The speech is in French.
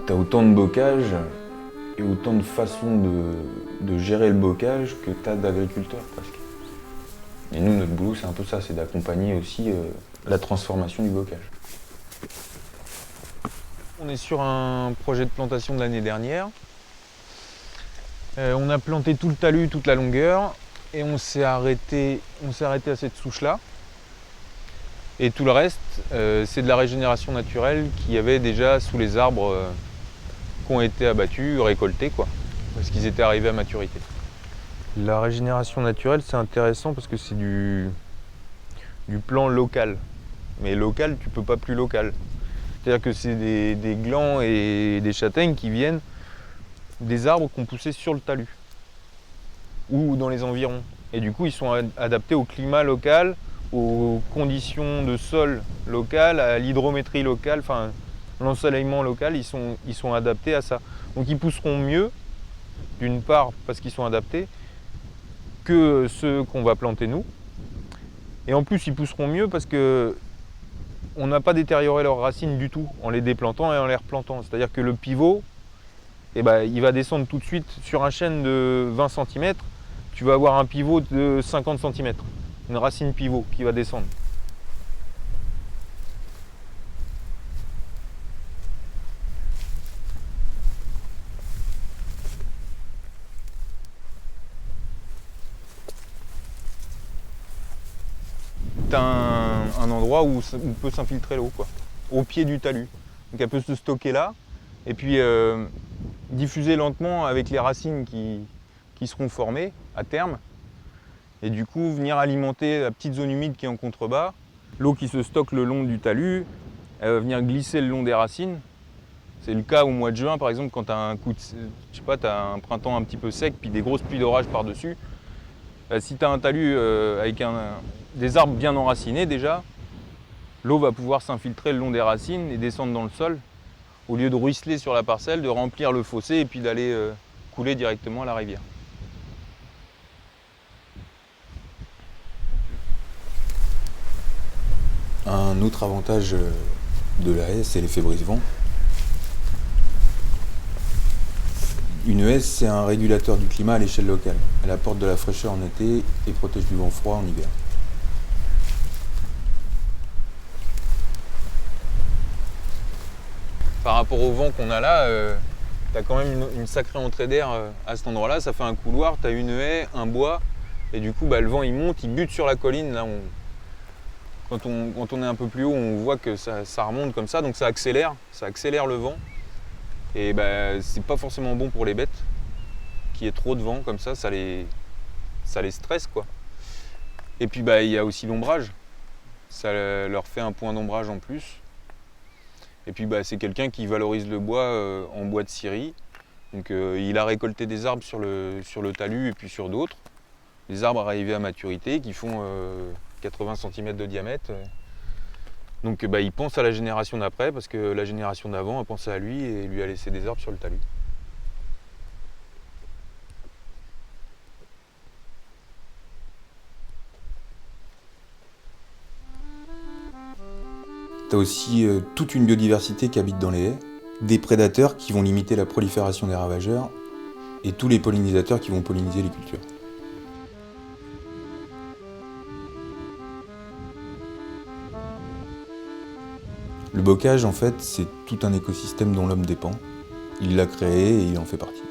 Tu as autant de bocage et autant de façons de gérer le bocage que tu as d'agriculteurs presque. Et nous, notre boulot, c'est un peu ça, c'est d'accompagner aussi la transformation du bocage. On est sur un projet de plantation de l'année dernière. On a planté tout le talus, toute la longueur, et on s'est arrêté à cette souche-là. Et tout le reste, c'est de la régénération naturelle qu'il y avait déjà sous les arbres qui ont été abattus, récoltés, quoi, parce qu'ils étaient arrivés à maturité. La régénération naturelle, c'est intéressant parce que c'est du plan local. Mais local, tu peux pas plus local. C'est-à-dire que c'est des glands et des châtaignes qui viennent des arbres qui ont poussé sur le talus ou dans les environs. Et du coup, ils sont adaptés au climat local, aux conditions de sol locales, à l'hydrométrie locale, enfin l'ensoleillement local, ils sont adaptés à ça. Donc ils pousseront mieux, d'une part parce qu'ils sont adaptés, que ceux qu'on va planter nous. Et en plus, ils pousseront mieux parce que on n'a pas détérioré leurs racines du tout en les déplantant et en les replantant. C'est-à-dire que le pivot, il va descendre tout de suite sur un chêne de 20 cm. Tu vas avoir un pivot de 50 cm, une racine pivot qui va descendre. Tu as un endroit où peut s'infiltrer l'eau, quoi, au pied du talus. Donc elle peut se stocker là, et puis diffuser lentement avec les racines qui seront formées à terme, et du coup venir alimenter la petite zone humide qui est en contrebas. L'eau qui se stocke le long du talus, elle va venir glisser le long des racines. C'est le cas au mois de juin par exemple, quand tu as t'as un printemps un petit peu sec, puis des grosses pluies d'orage par-dessus. Si tu as un talus avec des arbres bien enracinés déjà, l'eau va pouvoir s'infiltrer le long des racines et descendre dans le sol, au lieu de ruisseler sur la parcelle, de remplir le fossé et puis d'aller couler directement à la rivière. Un autre avantage de la haie, c'est l'effet brise-vent. Une haie, c'est un régulateur du climat à l'échelle locale. Elle apporte de la fraîcheur en été et protège du vent froid en hiver. Par rapport au vent qu'on a là, tu as quand même une sacrée entrée d'air à cet endroit-là. Ça fait un couloir, tu as une haie, un bois, et du coup le vent il monte, il bute sur la colline. Là, quand on est un peu plus haut, on voit que ça remonte comme ça, donc ça accélère le vent. Et c'est pas forcément bon pour les bêtes, qu'il y ait trop de vent comme ça les stresse, quoi. Et puis il y a aussi l'ombrage, ça leur fait un point d'ombrage en plus. Et puis c'est quelqu'un qui valorise le bois en bois de scierie. Donc il a récolté des arbres sur le talus et puis sur d'autres. Des arbres arrivés à maturité qui font 80 cm de diamètre. Donc il pense à la génération d'après parce que la génération d'avant a pensé à lui et lui a laissé des arbres sur le talus. Tu as aussi toute une biodiversité qui habite dans les haies, des prédateurs qui vont limiter la prolifération des ravageurs et tous les pollinisateurs qui vont polliniser les cultures. Le bocage, en fait, c'est tout un écosystème dont l'homme dépend. Il l'a créé et il en fait partie.